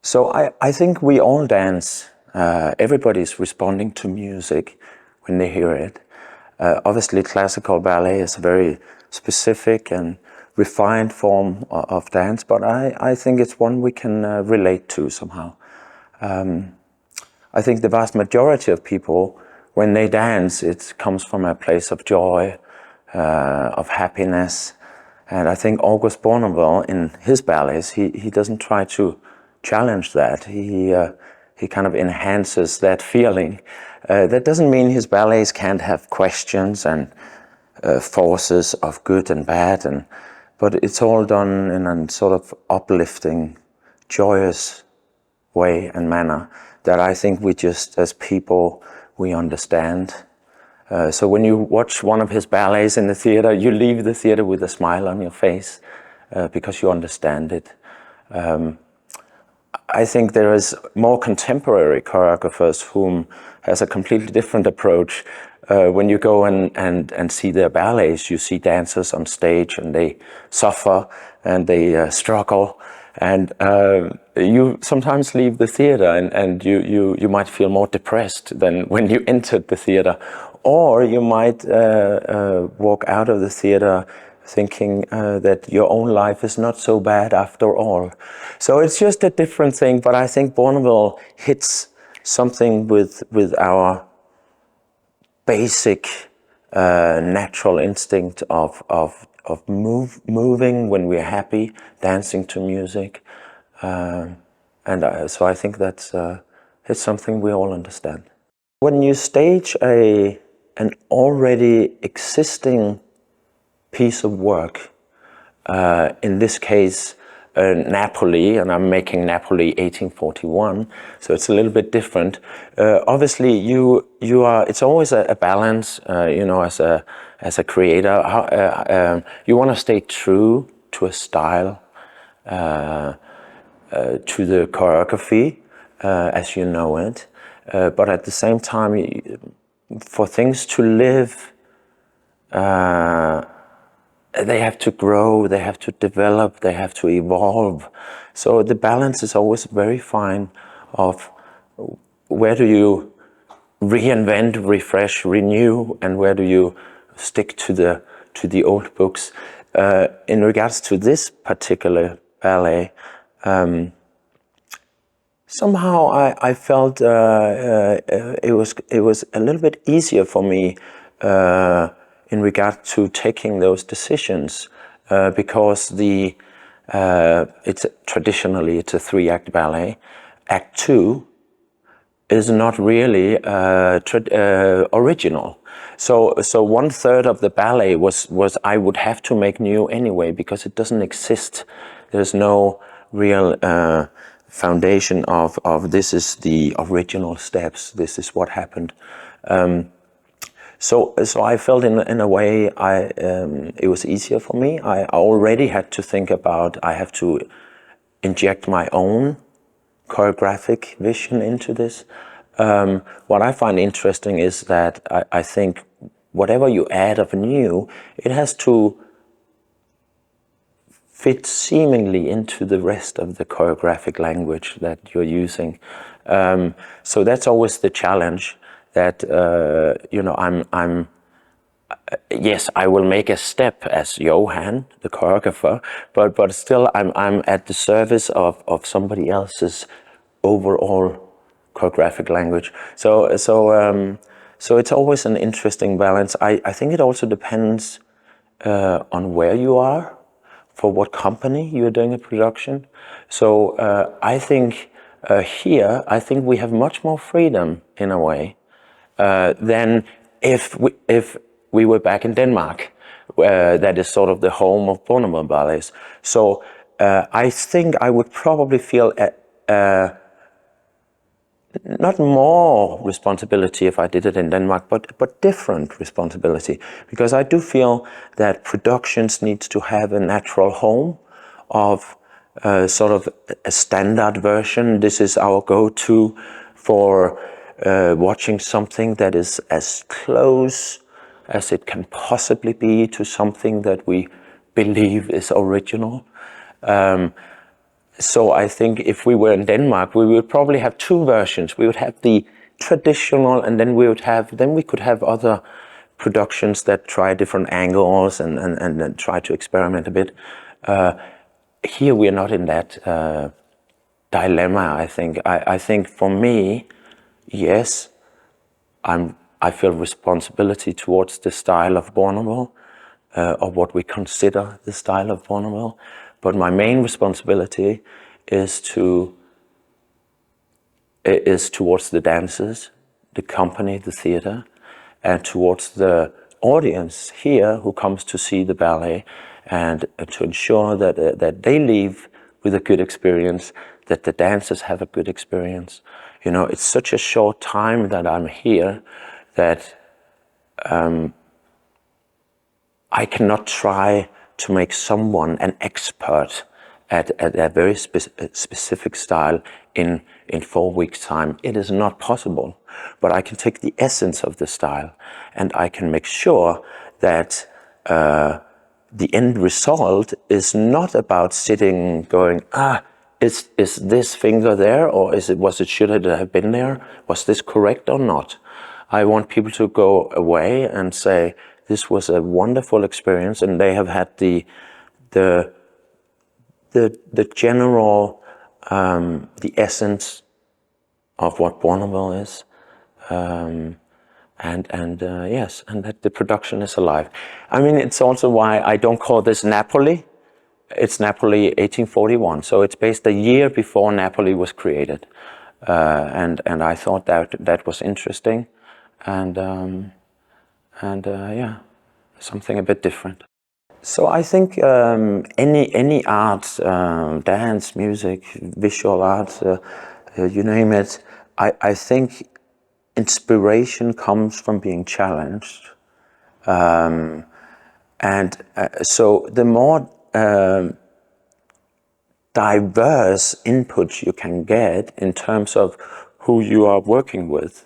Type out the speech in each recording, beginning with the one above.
So I think we all dance. Everybody's responding to music when they hear it. Obviously, classical ballet is a very specific and refined form of dance, but I think it's one we can relate to somehow. I think the vast majority of people, when they dance, it comes from a place of joy, of happiness. And I think August Bournonville, in his ballets, he doesn't try to challenge that. He kind of enhances that feeling. That doesn't mean his ballets can't have questions and forces of good and bad, but it's all done in a sort of uplifting, joyous way and manner that I think we just, as people, we understand. So when you watch one of his ballets in the theater, you leave the theater with a smile on your face because you understand it. I think there is more contemporary choreographers whom has a completely different approach. When you go and see their ballets, you see dancers on stage and they suffer and they struggle, and you sometimes leave the theater and you might feel more depressed than when you entered the theater, or you might walk out of the theater thinking that your own life is not so bad after all. So it's just a different thing, but I think Bournonville hits something with our basic natural instinct of moving when we're happy, dancing to music, so I think that's it's something we all understand. When you stage an already existing piece of work, in this case Napoli, and I'm making Napoli 1841, so it's a little bit different. Obviously you are, it's always a balance, as a creator. You want to stay true to a style, to the choreography as you know it, but at the same time, for things to live, they have to grow, they have to develop, they have to evolve. So the balance is always very fine of where do you reinvent, refresh, renew, and where do you stick to the old books. In regards to this particular ballet, somehow I felt it was a little bit easier for me in regard to taking those decisions, because it's traditionally a 3-act ballet. Act 2 is not really original. So 1/3 of the ballet was I would have to make new anyway, because it doesn't exist. There's no real foundation of this is the original steps, this is what happened. So I felt in a way it was easier for me. I already had to think about, I have to inject my own choreographic vision into this. What I find interesting is that I think whatever you add of new, it has to fit seemingly into the rest of the choreographic language that you're using. So that's always the challenge. That yes, I will make a step as Johan, the choreographer, but still I'm at the service of somebody else's overall choreographic language. So it's always an interesting balance. I think it also depends on where you are, for what company you're doing a production. So I think here we have much more freedom in a way. Than if we were back in Denmark, that is sort of the home of Bournonville ballets. So I think I would probably feel not more responsibility if I did it in Denmark, but different responsibility, because I do feel that productions need to have a natural home of sort of a standard version. This is our go-to for watching something that is as close as it can possibly be to something that we believe is original. So I think if we were in Denmark, we would probably have two versions. We would have the traditional, and then we could have other productions that try different angles and try to experiment a bit. Here we are not in that dilemma. I think. I think for me, yes, I feel responsibility towards the style of Bonneville, or what we consider the style of Bonneville. But my main responsibility is towards the dancers, the company, the theater, and towards the audience here who comes to see the ballet, and to ensure that they leave with a good experience, that the dancers have a good experience. You know, it's such a short time that I'm here that I cannot try to make someone an expert at a very specific style in 4 weeks' time. It is not possible. But I can take the essence of the style, and I can make sure that the end result is not about sitting going, is this finger there, or should it have been there? Was this correct or not? I want people to go away and say, this was a wonderful experience, and they have had the general, the essence of what Bonneville is, yes, and that the production is alive. I mean, it's also why I don't call this Napoli. It's Napoli 1841, so it's based a year before Napoli was created, and I thought that was interesting, and yeah, something a bit different. So I think any art, dance, music, visual art, you name it, I think inspiration comes from being challenged. So the more diverse input you can get in terms of who you are working with,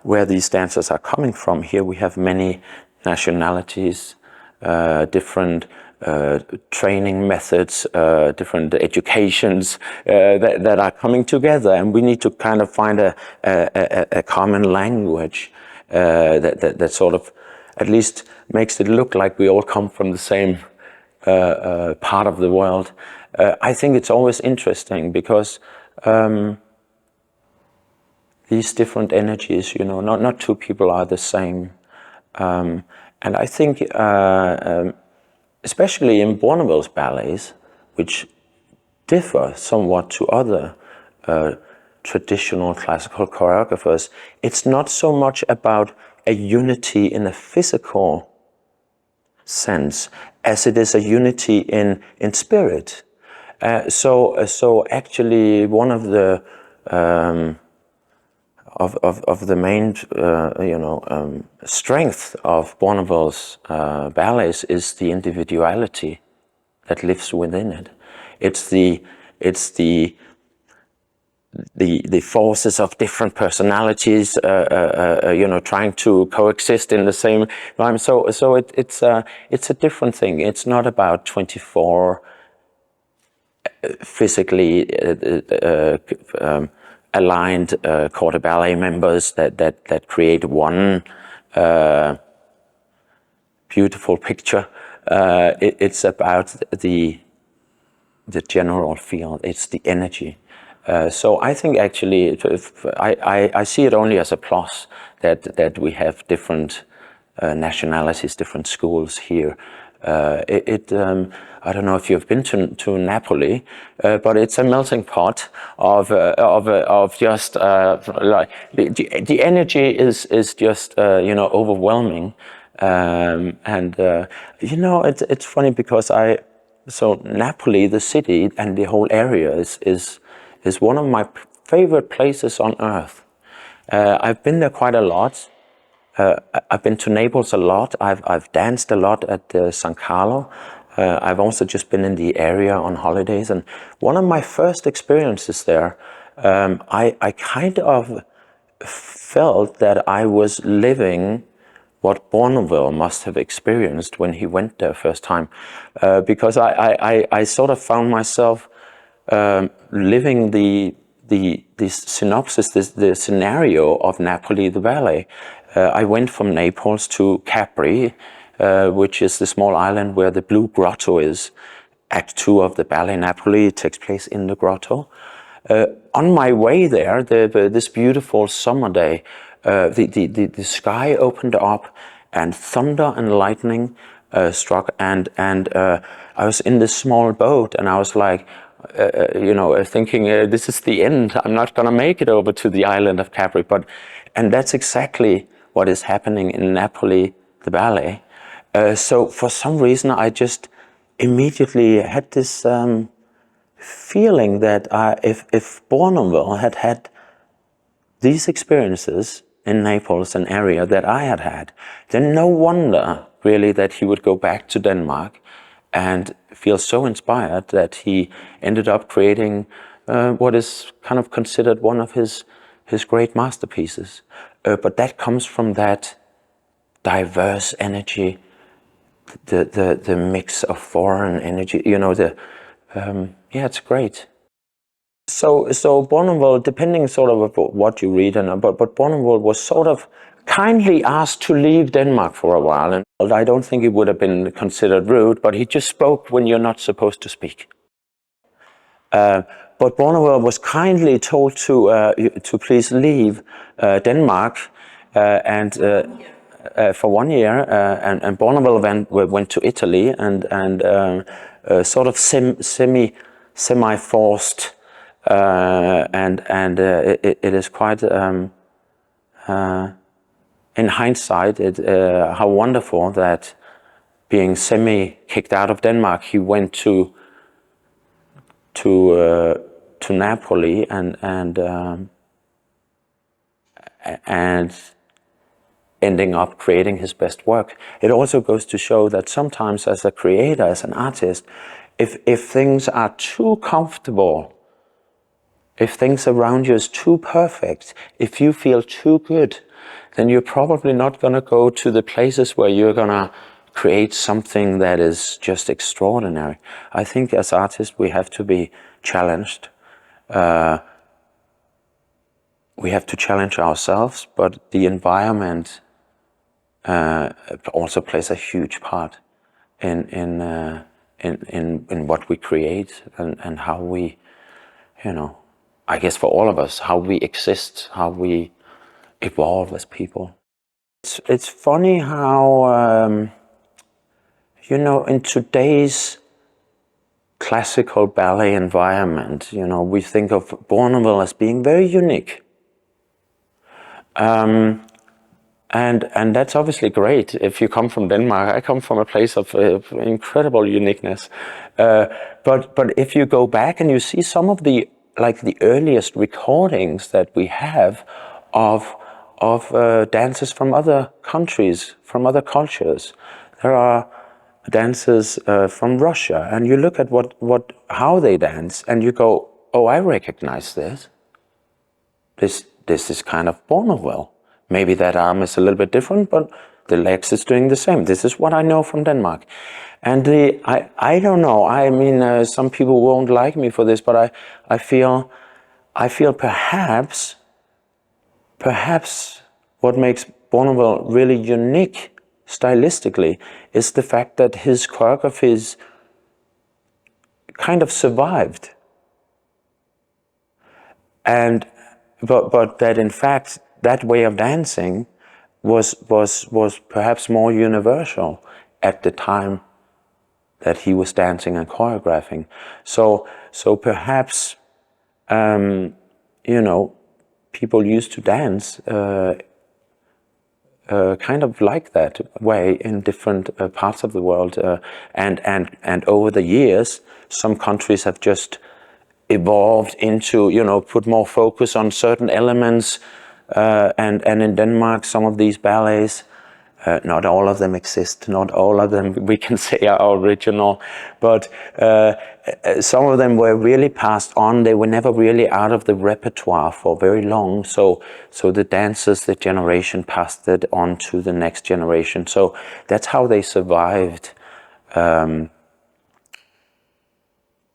where these dancers are coming from. Here we have many nationalities, different training methods, different educations that are coming together, and we need to kind of find a common language that sort of at least makes it look like we all come from the same part of the world. I think it's always interesting because these different energies, you know, not two people are the same. And I think, especially in Bonneville's ballets, which differ somewhat to other traditional classical choreographers, it's not so much about a unity in a physical sense as it is a unity in spirit. So actually one of the of the main strength of Bonneville's ballets is the individuality that lives within it. It's the forces of different personalities, trying to coexist in the same time. So it's a different thing. It's not about 24 physically aligned corps de ballet members that create one beautiful picture. It's about the general feel. It's the energy. So I think actually, I see it only as a plus that we have different nationalities, different schools here. I don't know if you've been to Napoli, but it's a melting pot of just like the energy is just overwhelming, it's funny because Napoli, the city and the whole area is one of my favorite places on earth. I've been there quite a lot. I've been to Naples a lot. I've danced a lot at San Carlo. I've also just been in the area on holidays, and one of my first experiences there, I kind of felt that I was living what Bonneville must have experienced when he went there first time, because I sort of found myself living the synopsis, the scenario of Napoli, the ballet. I went from Naples to Capri, which is the small island where the Blue Grotto is. Act 2 of the ballet Napoli takes place in the grotto. On my way there, this beautiful summer day, the sky opened up and thunder and lightning struck, and I was in this small boat, and I was like, thinking, this is the end. I'm not going to make it over to the island of Capri. And that's exactly what is happening in Napoli, the ballet. So for some reason, I just immediately had this feeling that if Bournonville had these experiences in Naples, an area that I had, then no wonder really that he would go back to Denmark and feel so inspired that he ended up creating what is kind of considered one of his great masterpieces. But that comes from that diverse energy, the mix of foreign energy, it's great. So Bournonville, depending sort of what you read, but Bournonville was sort of kindly asked to leave Denmark for a while, and I don't think it would have been considered rude, but he just spoke when you're not supposed to speak. But Bournonville was kindly told to please leave Denmark and for 1 year, and Bournonville went to Italy and sort of semi-forced, and it is quite in hindsight how wonderful that being semi-kicked out of Denmark, he went to Napoli and ending up creating his best work. It also goes to show that sometimes as a creator, as an artist, if things are too comfortable, if things around you is too perfect, if you feel too good, then you're probably not going to go to the places where you're going to create something that is just extraordinary. I think as artists we have to be challenged. We have to challenge ourselves, but the environment also plays a huge part in what we create and how we, I guess for all of us, how we exist, how we evolve as people. It's funny how, in today's classical ballet environment, we think of Bournonville as being very unique. And that's obviously great if you come from Denmark. I come from a place of incredible uniqueness. But if you go back and you see some of the earliest recordings that we have of dances from other countries, from other cultures, there are dances from Russia, and you look at how they dance, and you go, oh, I recognize this. This is kind of Bournonville. Maybe that arm is a little bit different, but the legs is doing the same. This is what I know from Denmark. And I don't know. I mean, some people won't like me for this, but I feel perhaps what makes Bournonville really unique stylistically is the fact that his choreographies kind of survived, but that in fact that way of dancing was perhaps more universal at the time that he was dancing and choreographing. So perhaps people used to dance kind of like that way in different parts of the world, and over the years, some countries have just evolved into put more focus on certain elements, and in Denmark, some of these ballets, not all of them exist, not all of them we can say are original, but some of them were really passed on. They were never really out of the repertoire for very long, so the dancers, the generation passed it on to the next generation. So that's how they survived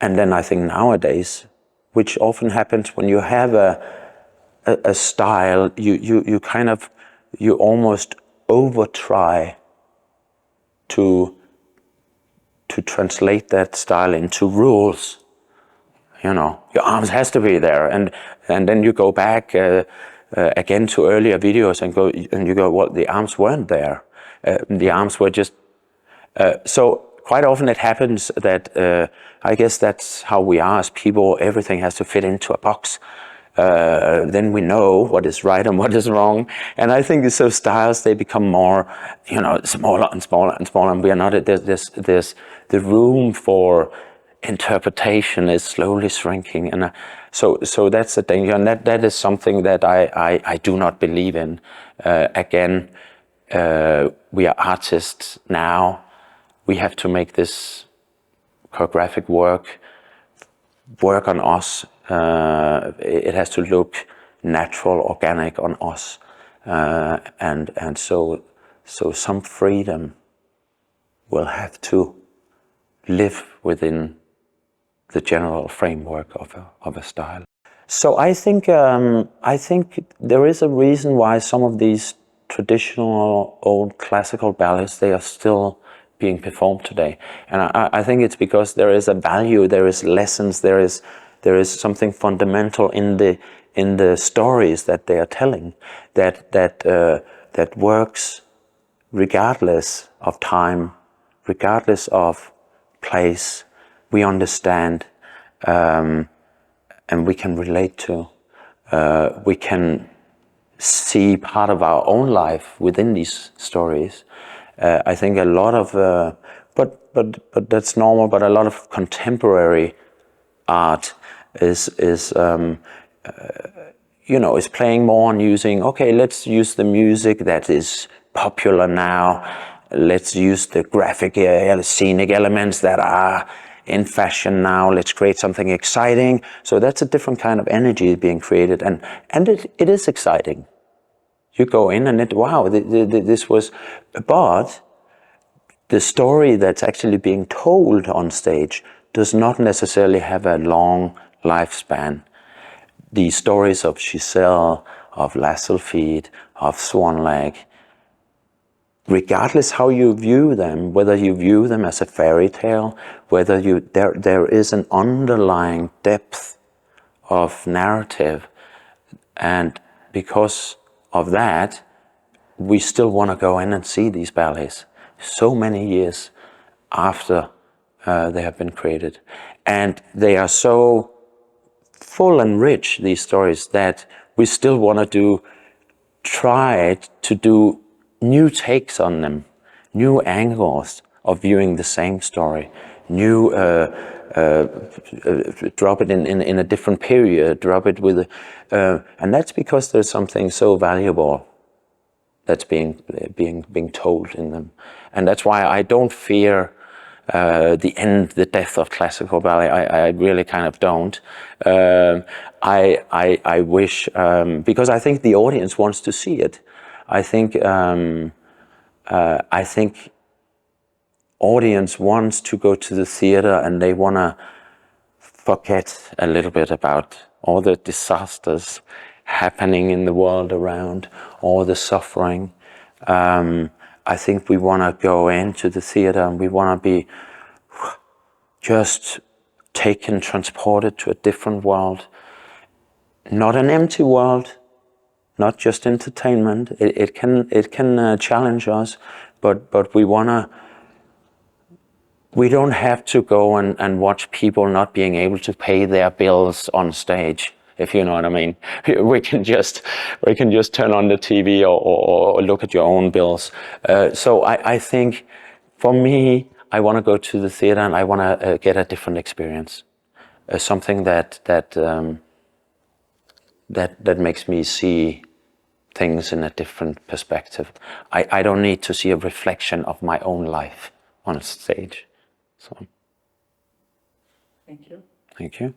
And then I think nowadays, which often happens when you have a style, you almost over try to translate that style into rules. You know, your arms has to be there, and then you go back again to earlier videos and you go, well, the arms weren't there. The arms were just so. Quite often it happens that I guess that's how we are as people. Everything has to fit into a box. Then we know what is right and what is wrong. And I think so styles, they become more, you know, smaller and smaller and smaller. And we are not, there's the room for interpretation is slowly shrinking. And so that's the danger. And that is something that I do not believe in. Again, we are artists now. We have to make this choreographic work on us. It has to look natural, organic on us, and so some freedom will have to live within the general framework of a style. So I think there is a reason why some of these traditional old classical ballets, they are still being performed today, and I think it's because there is a value, there is lessons, there is something fundamental in the stories that they are telling that works regardless of time, regardless of place. We understand, and we can relate to. We can see part of our own life within these stories. I think a lot of, but that's normal. But a lot of contemporary art is playing more on using. Okay, let's use the music that is popular now. Let's use the graphic, scenic elements that are in fashion now. Let's create something exciting. So that's a different kind of energy being created, and it is exciting. You go in and this was, but the story that's actually being told on stage does not necessarily have a long lifespan. The stories of Giselle, of Lasselfeed, of Swan Lake, regardless how you view them, whether you view them as a fairy tale, whether there is an underlying depth of narrative, and because of that, we still want to go in and see these ballets so many years after they have been created. And they are so full and rich, these stories, that we still want to try to do new takes on them, new angles of viewing the same story, new drop it in a different period, drop it with and that's because there's something so valuable that's being told in them. And that's why I don't fear the death of classical ballet. I really kind of don't. I wish, because I think the audience wants to see it. I think audience wants to go to the theater and they want to forget a little bit about all the disasters happening in the world around, all the suffering. I think we want to go into the theater and we want to be just taken, transported to a different world. Not an empty world, not just entertainment. It can challenge us, but we want to. We don't have to go and watch people not being able to pay their bills on stage, if you know what I mean. We can just turn on the TV or look at your own bills. So I think, for me, I want to go to the theater and I want to get a different experience, something that makes me see things in a different perspective. I don't need to see a reflection of my own life on stage. So, thank you. Thank you.